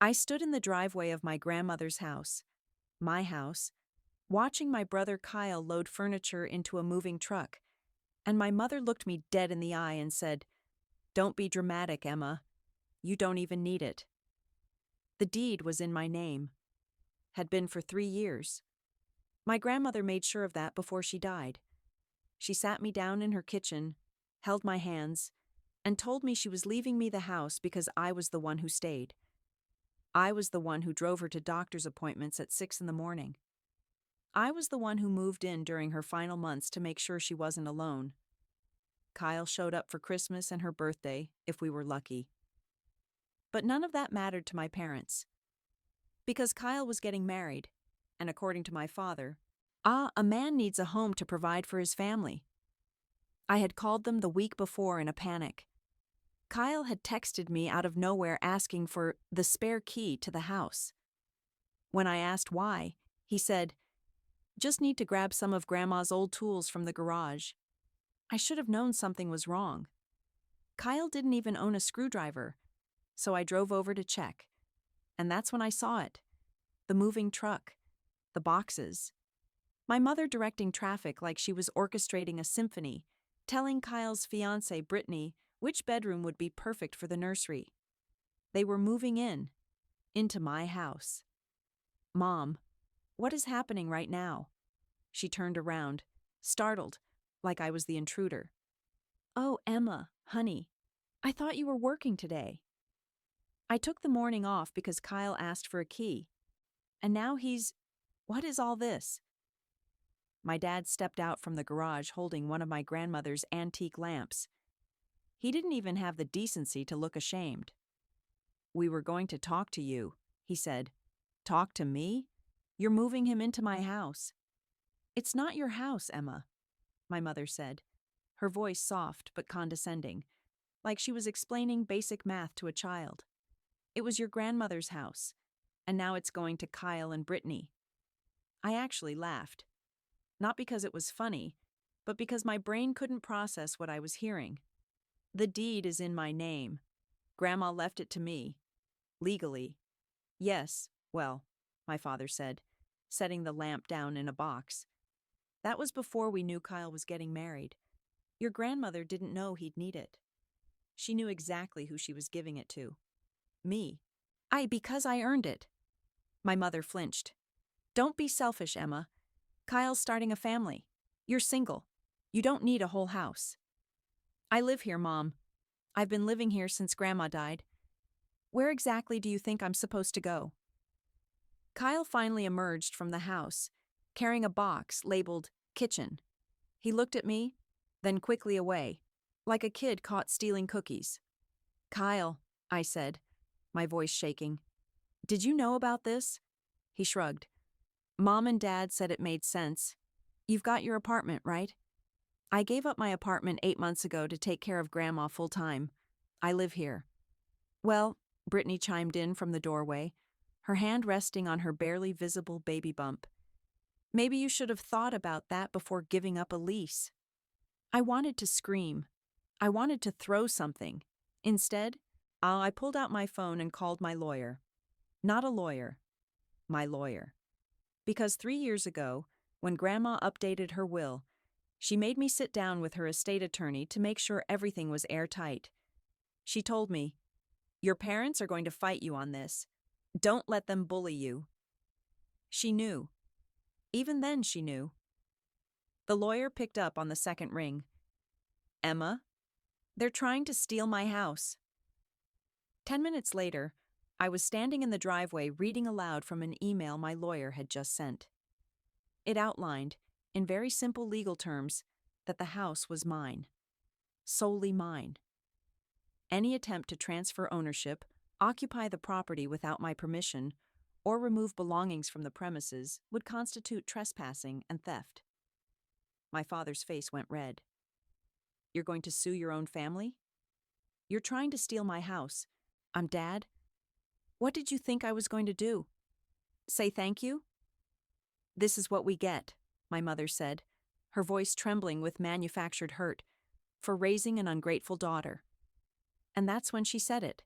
I stood in the driveway of my grandmother's house, my house, watching my brother Kyle load furniture into a moving truck, and my mother looked me dead in the eye and said, "Don't be dramatic, Emma. You don't even need it." The deed was in my name, had been for 3 years. My grandmother made sure of that before she died. She sat me down in her kitchen, held my hands, and told me she was leaving me the house because I was the one who stayed. I was the one who drove her to doctor's appointments at 6 in the morning. I was the one who moved in during her final months to make sure she wasn't alone. Kyle showed up for Christmas and her birthday, if we were lucky. But none of that mattered to my parents. Because Kyle was getting married, and according to my father, a man needs a home to provide for his family. I had called them the week before in a panic. Kyle had texted me out of nowhere asking for the spare key to the house. When I asked why, he said, "Just need to grab some of Grandma's old tools from the garage." I should have known something was wrong. Kyle didn't even own a screwdriver, so I drove over to check. And that's when I saw it. The moving truck. The boxes. My mother directing traffic like she was orchestrating a symphony, telling Kyle's fiancée, Brittany, which bedroom would be perfect for the nursery. They were moving into my house. "Mom, what is happening right now?" She turned around, startled, like I was the intruder. "Oh, Emma, honey, I thought you were working today." I took the morning off because Kyle asked for a key. And now what is all this? My dad stepped out from the garage holding one of my grandmother's antique lamps. He didn't even have the decency to look ashamed. "We were going to talk to you," he said. "Talk to me? You're moving him into my house." "It's not your house, Emma," my mother said, her voice soft but condescending, like she was explaining basic math to a child. "It was your grandmother's house, and now it's going to Kyle and Brittany." I actually laughed. Not because it was funny, but because my brain couldn't process what I was hearing. The deed is in my name. Grandma left it to me. Legally. "Yes, well," my father said, setting the lamp down in a box. "That was before we knew Kyle was getting married. Your grandmother didn't know he'd need it. She knew exactly who she was giving it to. Me. Because I earned it." My mother flinched. "Don't be selfish, Emma. Kyle's starting a family. You're single. You don't need a whole house." "I live here, Mom. I've been living here since Grandma died. Where exactly do you think I'm supposed to go?" Kyle finally emerged from the house, carrying a box labeled kitchen. He looked at me, then quickly away, like a kid caught stealing cookies. "Kyle," I said, my voice shaking, "did you know about this?" He shrugged. "Mom and Dad said it made sense. You've got your apartment, right?" "I gave up my apartment 8 months ago to take care of Grandma full-time. I live here." "Well," Brittany chimed in from the doorway, her hand resting on her barely visible baby bump, "maybe you should have thought about that before giving up a lease." I wanted to scream. I wanted to throw something. Instead, I pulled out my phone and called my lawyer. Not a lawyer. My lawyer. Because 3 years ago, when Grandma updated her will, she made me sit down with her estate attorney to make sure everything was airtight. She told me, "Your parents are going to fight you on this. Don't let them bully you." She knew. Even then she knew. The lawyer picked up on the second ring. "Emma, they're trying to steal my house." 10 minutes later, I was standing in the driveway reading aloud from an email my lawyer had just sent. It outlined, in very simple legal terms, that the house was mine. Solely mine. Any attempt to transfer ownership, occupy the property without my permission, or remove belongings from the premises would constitute trespassing and theft. My father's face went red. "You're going to sue your own family? You're trying to steal my house. I'm Dad? What did you think I was going to do? Say thank you?" "This is what we get," my mother said, her voice trembling with manufactured hurt, "for raising an ungrateful daughter." And that's when she said it.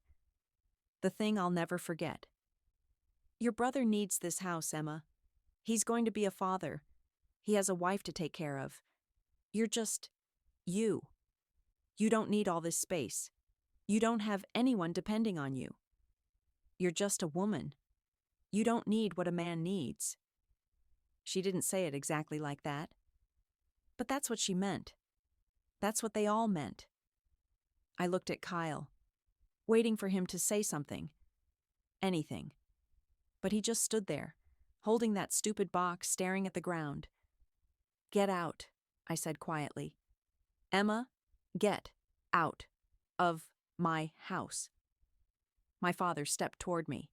The thing I'll never forget. Your brother needs this house, Emma. He's going to be a father. He has a wife to take care of. You're just you. You don't need all this space. You don't have anyone depending on you. You're just a woman. You don't need what a man needs. She didn't say it exactly like that. But that's what she meant. That's what they all meant. I looked at Kyle, waiting for him to say something. Anything. But he just stood there, holding that stupid box, staring at the ground. Get out, I said quietly. Emma, get out of my house. My father stepped toward me.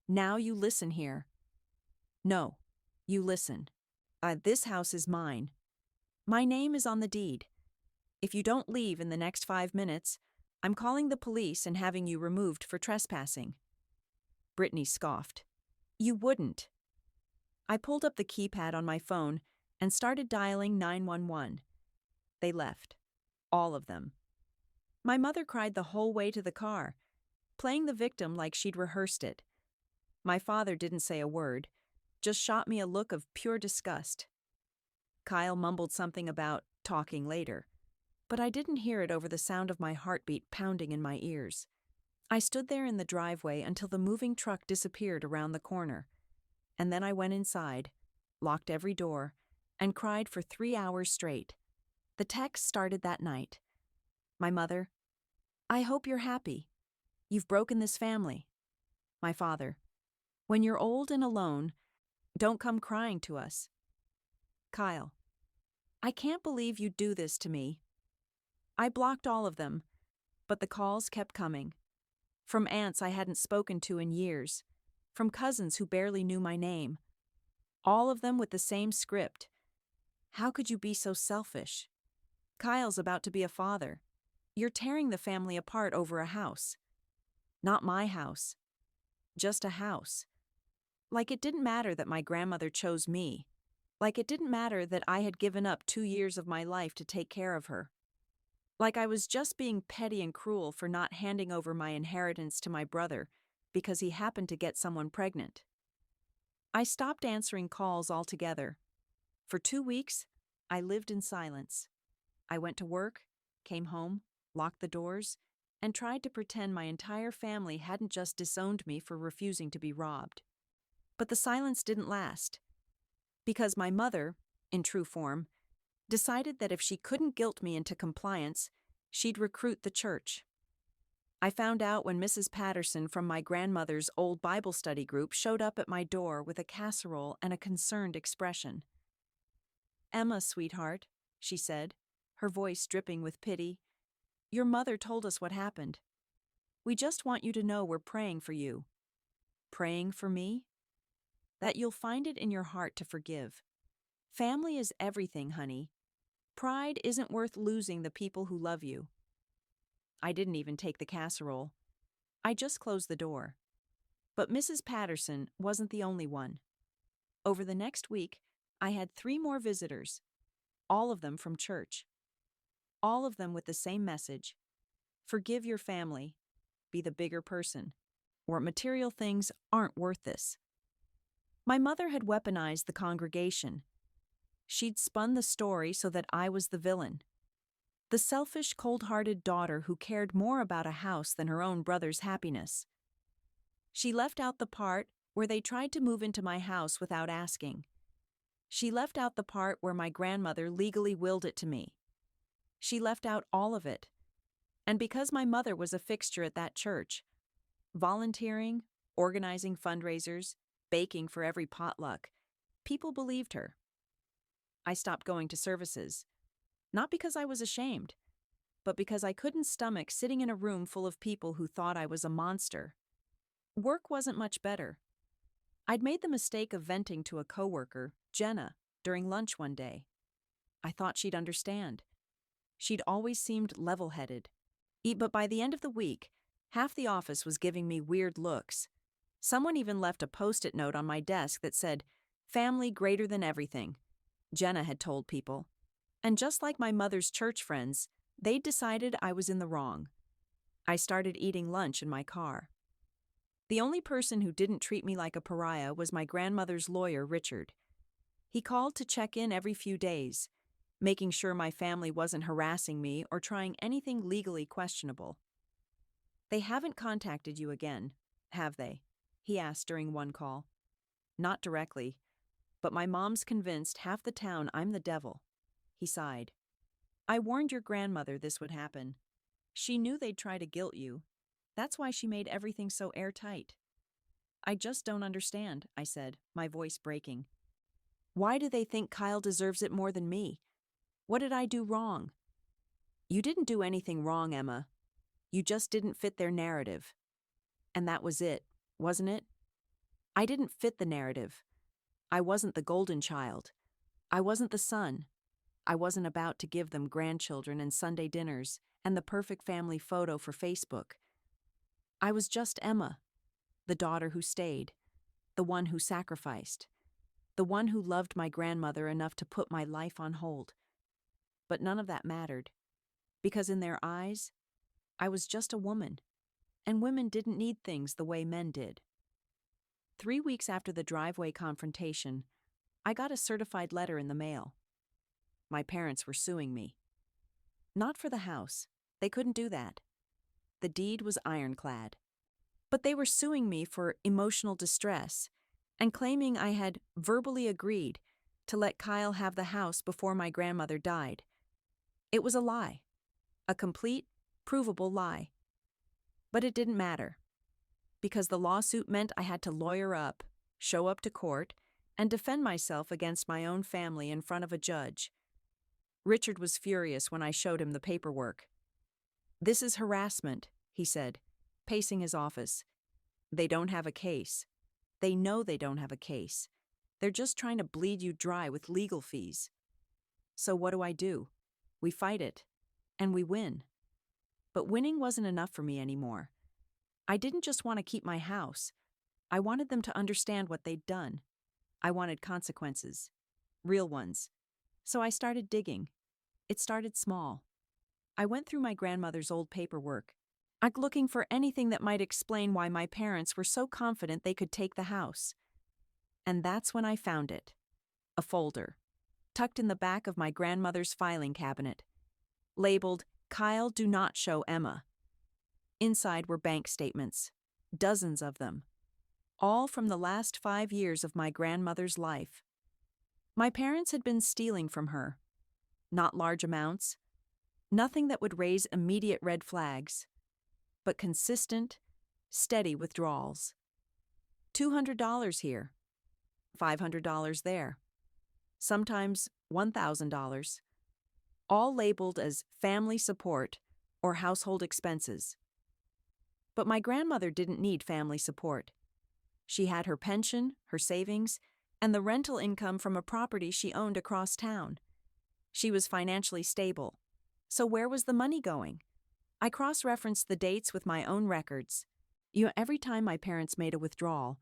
Now you listen here. No, you listen. This house is mine. My name is on the deed. If you don't leave in the next 5 minutes, I'm calling the police and having you removed for trespassing. Brittany scoffed. You wouldn't. I pulled up the keypad on my phone and started dialing 911. They left. All of them. My mother cried the whole way to the car, playing the victim like she'd rehearsed it. My father didn't say a word, just shot me a look of pure disgust. Kyle mumbled something about talking later, but I didn't hear it over the sound of my heartbeat pounding in my ears. I stood there in the driveway until the moving truck disappeared around the corner, and then I went inside, locked every door, and cried for 3 hours straight. The text started that night. My mother, I hope you're happy. You've broken this family. My father, when you're old and alone, don't come crying to us. Kyle, I can't believe you'd do this to me. I blocked all of them, but the calls kept coming. From aunts I hadn't spoken to in years, from cousins who barely knew my name. All of them with the same script. How could you be so selfish? Kyle's about to be a father. You're tearing the family apart over a house. Not my house. Just a house. Like it didn't matter that my grandmother chose me. Like it didn't matter that I had given up 2 years of my life to take care of her. Like I was just being petty and cruel for not handing over my inheritance to my brother because he happened to get someone pregnant. I stopped answering calls altogether. For 2 weeks, I lived in silence. I went to work, came home, locked the doors, and tried to pretend my entire family hadn't just disowned me for refusing to be robbed. But the silence didn't last. Because my mother, in true form, decided that if she couldn't guilt me into compliance, she'd recruit the church. I found out when Mrs. Patterson from my grandmother's old Bible study group showed up at my door with a casserole and a concerned expression. Emma, sweetheart, she said, her voice dripping with pity, your mother told us what happened. We just want you to know we're praying for you. Praying for me? That you'll find it in your heart to forgive. Family is everything, honey. Pride isn't worth losing the people who love you. I didn't even take the casserole. I just closed the door. But Mrs. Patterson wasn't the only one. Over the next week, I had 3 more visitors, all of them from church. All of them with the same message. Forgive your family. Be the bigger person. Or material things aren't worth this. My mother had weaponized the congregation. She'd spun the story so that I was the villain. The selfish, cold-hearted daughter who cared more about a house than her own brother's happiness. She left out the part where they tried to move into my house without asking. She left out the part where my grandmother legally willed it to me. She left out all of it. And because my mother was a fixture at that church, volunteering, organizing fundraisers, baking for every potluck, people believed her. I stopped going to services, not because I was ashamed, but because I couldn't stomach sitting in a room full of people who thought I was a monster. Work wasn't much better. I'd made the mistake of venting to a coworker, Jenna, during lunch one day. I thought she'd understand. She'd always seemed level-headed. But by the end of the week, half the office was giving me weird looks. Someone even left a post-it note on my desk that said, "Family greater than everything," Jenna had told people. And just like my mother's church friends, they'd decided I was in the wrong. I started eating lunch in my car. The only person who didn't treat me like a pariah was my grandmother's lawyer, Richard. He called to check in every few days, making sure my family wasn't harassing me or trying anything legally questionable. "They haven't contacted you again, have they?" he asked during one call. "Not directly, but my mom's convinced half the town I'm the devil." He sighed. "I warned your grandmother this would happen. She knew they'd try to guilt you. That's why she made everything so airtight." "I just don't understand," I said, my voice breaking. "Why do they think Kyle deserves it more than me? What did I do wrong?" "You didn't do anything wrong, Emma. You just didn't fit their narrative." And that was it, wasn't it? I didn't fit the narrative. I wasn't the golden child. I wasn't the son. I wasn't about to give them grandchildren and Sunday dinners and the perfect family photo for Facebook. I was just Emma, the daughter who stayed, the one who sacrificed, the one who loved my grandmother enough to put my life on hold. But none of that mattered, because in their eyes, I was just a woman, and women didn't need things the way men did. 3 weeks after the driveway confrontation, I got a certified letter in the mail. My parents were suing me. Not for the house. They couldn't do that. The deed was ironclad. But they were suing me for emotional distress and claiming I had verbally agreed to let Kyle have the house before my grandmother died. It was a lie. A complete, provable lie. But it didn't matter, because the lawsuit meant I had to lawyer up, show up to court, and defend myself against my own family in front of a judge. Richard was furious when I showed him the paperwork. "This is harassment," he said, pacing his office. "They don't have a case. They know they don't have a case. They're just trying to bleed you dry with legal fees." So what do? We fight it, and we win. But winning wasn't enough for me anymore. I didn't just want to keep my house. I wanted them to understand what they'd done. I wanted consequences. Real ones. So I started digging. It started small. I went through my grandmother's old paperwork, looking for anything that might explain why my parents were so confident they could take the house. And that's when I found it. A folder, tucked in the back of my grandmother's filing cabinet, labeled, "Kyle, do not show Emma." Inside were bank statements, dozens of them, all from the last 5 years of my grandmother's life. My parents had been stealing from her. Not large amounts, nothing that would raise immediate red flags, but consistent, steady withdrawals. $200 here, $500 there, sometimes $1,000, all labeled as family support or household expenses. But my grandmother didn't need family support. She had her pension, her savings, and the rental income from a property she owned across town. She was financially stable. So where was the money going? I cross-referenced the dates with my own records. Every time my parents made a withdrawal,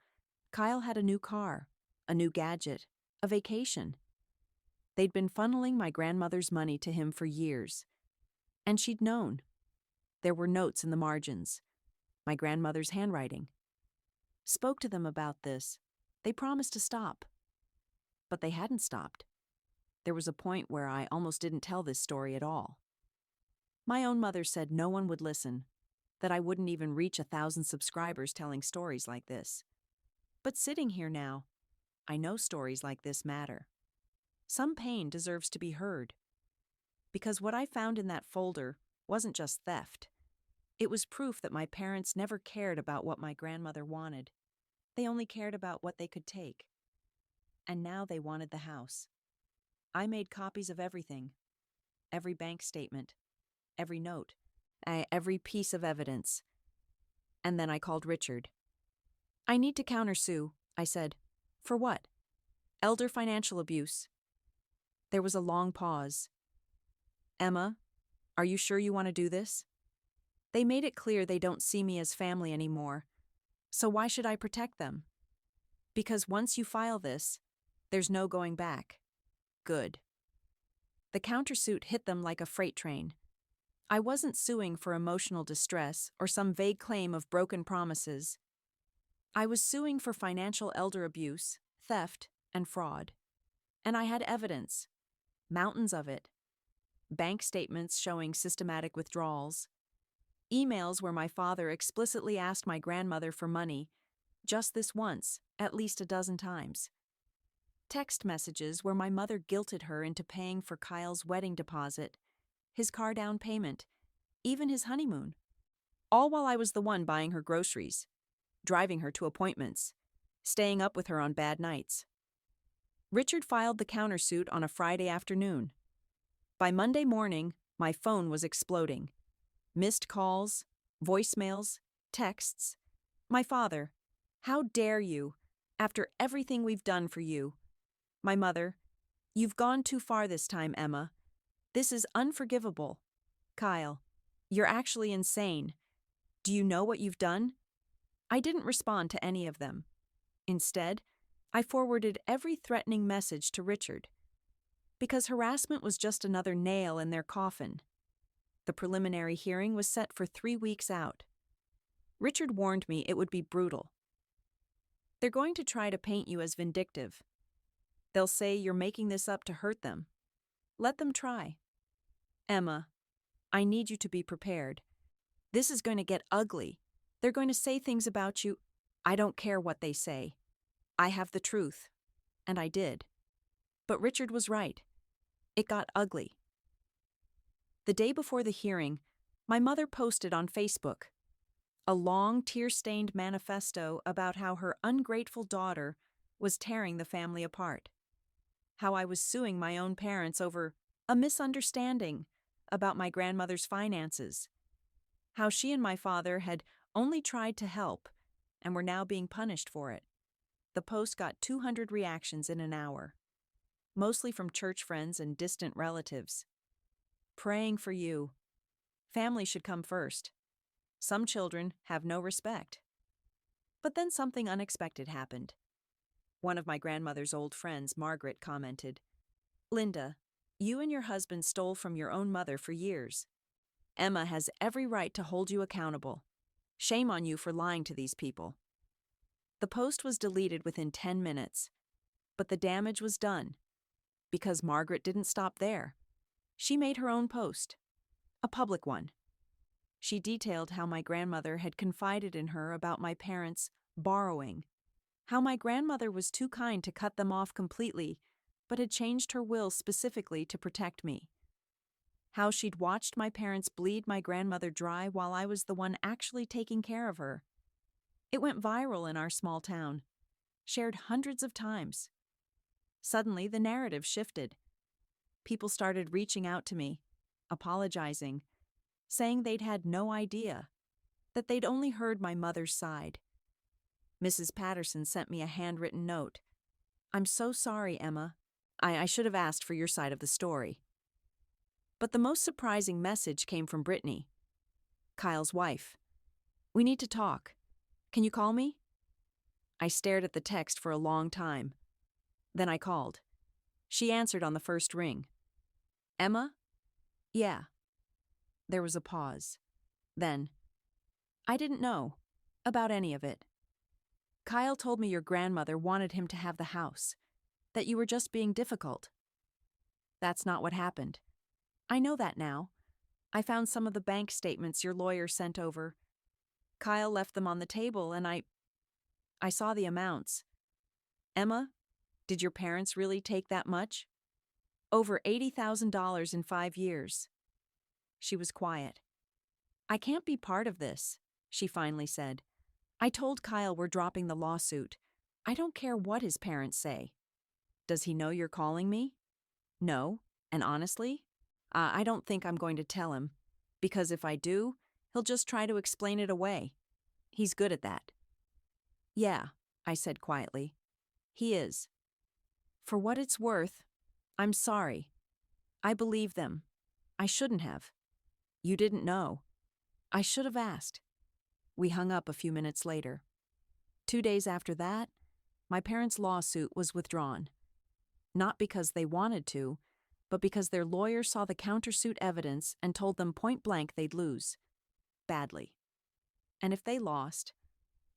Kyle had a new car, a new gadget, a vacation. They'd been funneling my grandmother's money to him for years. And she'd known. There were notes in the margins. My grandmother's handwriting. Spoke to them about this. They promised to stop. But they hadn't stopped. There was a point where I almost didn't tell this story at all. My own mother said no one would listen, that I wouldn't even reach 1,000 subscribers telling stories like this. But sitting here now, I know stories like this matter. Some pain deserves to be heard. Because what I found in that folder wasn't just theft. It was proof that my parents never cared about what my grandmother wanted. They only cared about what they could take. And now they wanted the house. I made copies of everything. Every bank statement. Every note. Every piece of evidence. And then I called Richard. "I need to countersue," I said. "For what?" "Elder financial abuse." There was a long pause. "Emma, are you sure you want to do this? They made it clear they don't see me as family anymore. So why should I protect them? Because once you file this, there's no going back." Good. The countersuit hit them like a freight train. I wasn't suing for emotional distress or some vague claim of broken promises. I was suing for financial elder abuse, theft, and fraud. And I had evidence, mountains of it. Bank statements showing systematic withdrawals, emails where my father explicitly asked my grandmother for money, just this once, at least a dozen times. Text messages where my mother guilted her into paying for Kyle's wedding deposit, his car down payment, even his honeymoon. All while I was the one buying her groceries, driving her to appointments, staying up with her on bad nights. Richard filed the countersuit on a Friday afternoon. By Monday morning, my phone was exploding. Missed calls, voicemails, texts. My father, how dare you, after everything we've done for you. My mother, you've gone too far this time, Emma. This is unforgivable. Kyle, you're actually insane. Do you know what you've done? I didn't respond to any of them. Instead, I forwarded every threatening message to Richard. Because harassment was just another nail in their coffin. The preliminary hearing was set for 3 weeks out. Richard warned me it would be brutal. They're going to try to paint you as vindictive. They'll say you're making this up to hurt them. Let them try. Emma, I need you to be prepared. This is going to get ugly. They're going to say things about you. I don't care what they say. I have the truth. And I did. But Richard was right. It got ugly. The day before the hearing, my mother posted on Facebook a long, tear-stained manifesto about how her ungrateful daughter was tearing the family apart. How I was suing my own parents over a misunderstanding about my grandmother's finances. How she and my father had only tried to help and were now being punished for it. The post got 200 reactions in an hour, mostly from church friends and distant relatives. Praying for you. Family should come first. Some children have no respect. But then something unexpected happened. One of my grandmother's old friends, Margaret, commented, "Linda, you and your husband stole from your own mother for years. Emma has every right to hold you accountable. Shame on you for lying to these people." The post was deleted within 10 minutes, but the damage was done. Because Margaret didn't stop there. She made her own post, a public one. She detailed how my grandmother had confided in her about my parents borrowing, how my grandmother was too kind to cut them off completely, but had changed her will specifically to protect me. How she'd watched my parents bleed my grandmother dry while I was the one actually taking care of her. It went viral in our small town, shared hundreds of times. Suddenly, the narrative shifted. People started reaching out to me, apologizing, saying they'd had no idea, that they'd only heard my mother's side. Mrs. Patterson sent me a handwritten note. "I'm so sorry, Emma. I should have asked for your side of the story." But the most surprising message came from Brittany, Kyle's wife. "We need to talk. Can you call me?" I stared at the text for a long time. Then I called. She answered on the first ring. "Emma?" "Yeah." There was a pause. Then, "I didn't know about any of it. Kyle told me your grandmother wanted him to have the house, that you were just being difficult." "That's not what happened. I know that now. I found some of the bank statements your lawyer sent over. Kyle left them on the table and I saw the amounts. Emma, did your parents really take that much? Over $80,000 in 5 years." She was quiet. "I can't be part of this," she finally said. "I told Kyle we're dropping the lawsuit. I don't care what his parents say." "Does he know you're calling me?" "No, and honestly, I don't think I'm going to tell him, because if I do, he'll just try to explain it away. He's good at that." "Yeah," I said quietly. "He is. For what it's worth, I'm sorry. I believe them. I shouldn't have. You didn't know. I should have asked." We hung up a few minutes later. 2 days after that, my parents' lawsuit was withdrawn. Not because they wanted to, but because their lawyer saw the countersuit evidence and told them point blank they'd lose. Badly. And if they lost,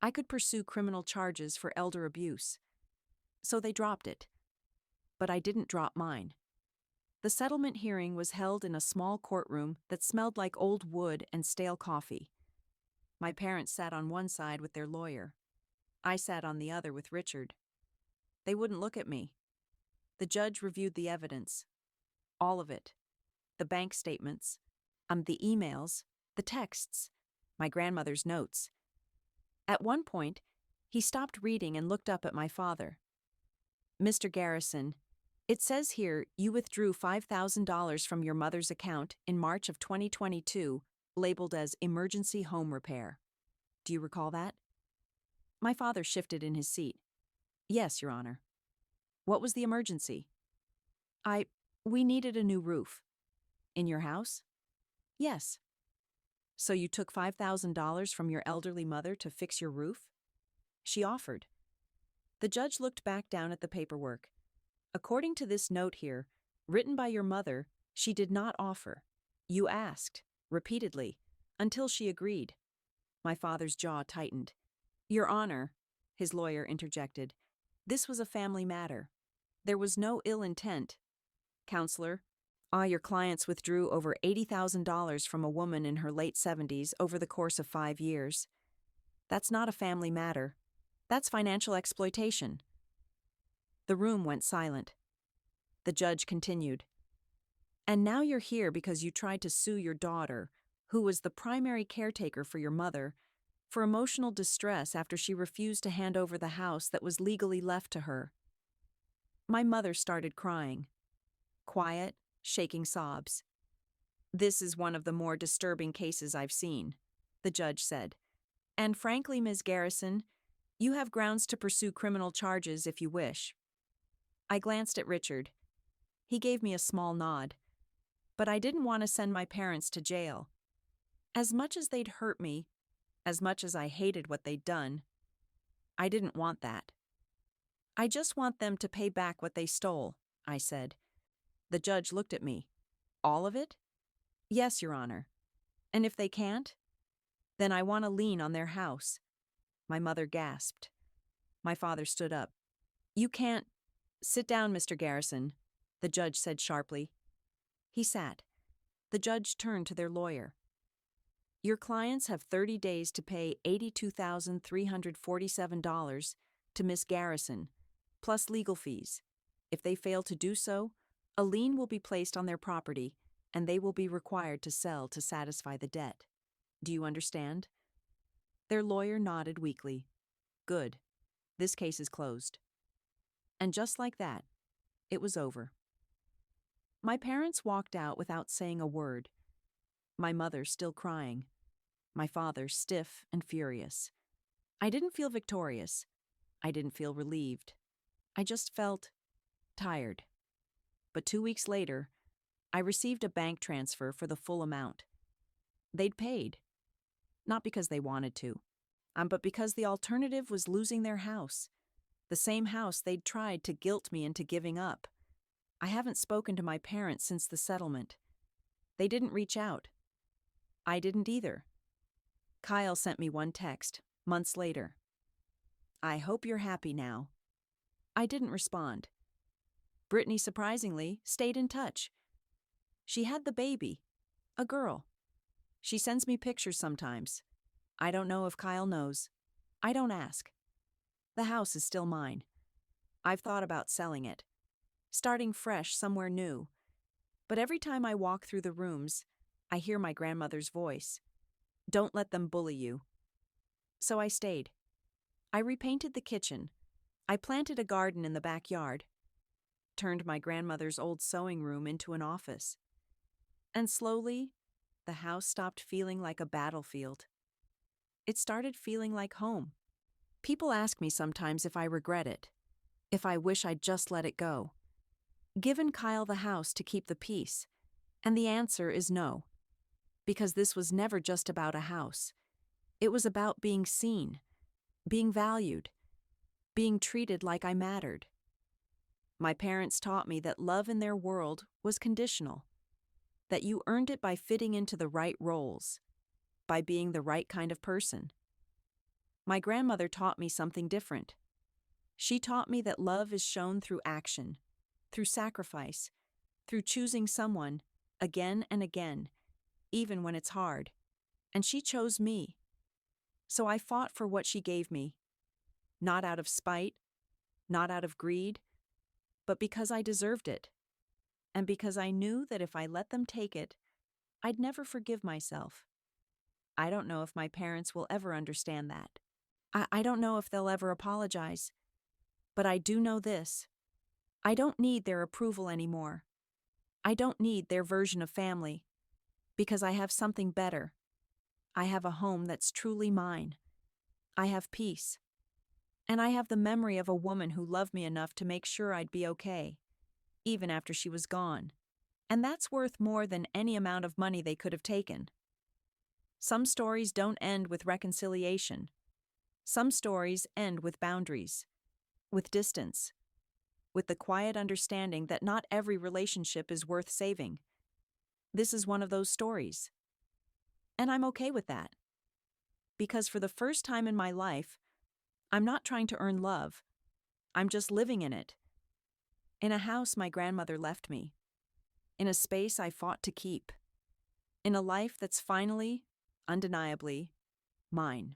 I could pursue criminal charges for elder abuse. So they dropped it. But I didn't drop mine. The settlement hearing was held in a small courtroom that smelled like old wood and stale coffee. My parents sat on one side with their lawyer. I sat on the other with Richard. They wouldn't look at me. The judge reviewed the evidence. All of it. The bank statements, the emails, the texts, my grandmother's notes. At one point, he stopped reading and looked up at my father. "Mr. Garrison, it says here you withdrew $5,000 from your mother's account in March of 2022, labeled as emergency home repair. Do you recall that?" My father shifted in his seat. "Yes, Your Honor." "What was the emergency?" We needed a new roof." "In your house?" "Yes." "So you took $5,000 from your elderly mother to fix your roof?" "She offered." The judge looked back down at the paperwork. "According to this note here, written by your mother, she did not offer. You asked, repeatedly, until she agreed." My father's jaw tightened. "Your Honor," his lawyer interjected, "this was a family matter. There was no ill intent. Counselor, your clients withdrew over $80,000 from a woman in her late 70s over the course of 5 years. That's not a family matter. That's financial exploitation." The room went silent. The judge continued. "And now you're here because you tried to sue your daughter, who was the primary caretaker for your mother, for emotional distress after she refused to hand over the house that was legally left to her." My mother started crying. Quiet, shaking sobs. "This is one of the more disturbing cases I've seen," the judge said. "And frankly, Ms. Garrison, you have grounds to pursue criminal charges if you wish." I glanced at Richard. He gave me a small nod. But I didn't want to send my parents to jail. As much as they'd hurt me, as much as I hated what they'd done, I didn't want that. "I just want them to pay back what they stole," I said. The judge looked at me. "All of it?" "Yes, Your Honor. And if they can't, then I want a lien on their house." My mother gasped. My father stood up. "You can't—" "Sit down, Mr. Garrison," the judge said sharply. He sat. The judge turned to their lawyer. "Your clients have 30 days to pay $82,347 to Miss Garrison, plus legal fees. If they fail to do so, a lien will be placed on their property, and they will be required to sell to satisfy the debt. Do you understand?" Their lawyer nodded weakly. "Good. This case is closed." And just like that, it was over. My parents walked out without saying a word. My mother still crying. My father stiff and furious. I didn't feel victorious. I didn't feel relieved. I just felt tired. But 2 weeks later, I received a bank transfer for the full amount. They'd paid. Not because they wanted to, but because the alternative was losing their house. The same house they'd tried to guilt me into giving up. I haven't spoken to my parents since the settlement. They didn't reach out. I didn't either. Kyle sent me one text, months later. "I hope you're happy now." I didn't respond. Brittany, surprisingly, stayed in touch. She had the baby, a girl. She sends me pictures sometimes. I don't know if Kyle knows. I don't ask. The house is still mine. I've thought about selling it, starting fresh somewhere new. But every time I walk through the rooms, I hear my grandmother's voice. "Don't let them bully you." So I stayed. I repainted the kitchen. I planted a garden in the backyard. Turned my grandmother's old sewing room into an office. And slowly, the house stopped feeling like a battlefield. It started feeling like home. People ask me sometimes if I regret it, if I wish I'd just let it go. Given Kyle the house to keep the peace, and the answer is no. Because this was never just about a house. It was about being seen, being valued, being treated like I mattered. My parents taught me that love in their world was conditional, that you earned it by fitting into the right roles, by being the right kind of person. My grandmother taught me something different. She taught me that love is shown through action, through sacrifice, through choosing someone again and again, even when it's hard. And she chose me. So I fought for what she gave me, not out of spite, not out of greed, but because I deserved it, and because I knew that if I let them take it, I'd never forgive myself. I don't know if my parents will ever understand that. I don't know if they'll ever apologize. But I do know this. I don't need their approval anymore. I don't need their version of family, because I have something better. I have a home that's truly mine. I have peace. And I have the memory of a woman who loved me enough to make sure I'd be okay, even after she was gone. And that's worth more than any amount of money they could have taken. Some stories don't end with reconciliation. Some stories end with boundaries, with distance, with the quiet understanding that not every relationship is worth saving. This is one of those stories. And I'm okay with that. Because for the first time in my life, I'm not trying to earn love. I'm just living in it. In a house my grandmother left me. In a space I fought to keep. In a life that's finally, undeniably, mine.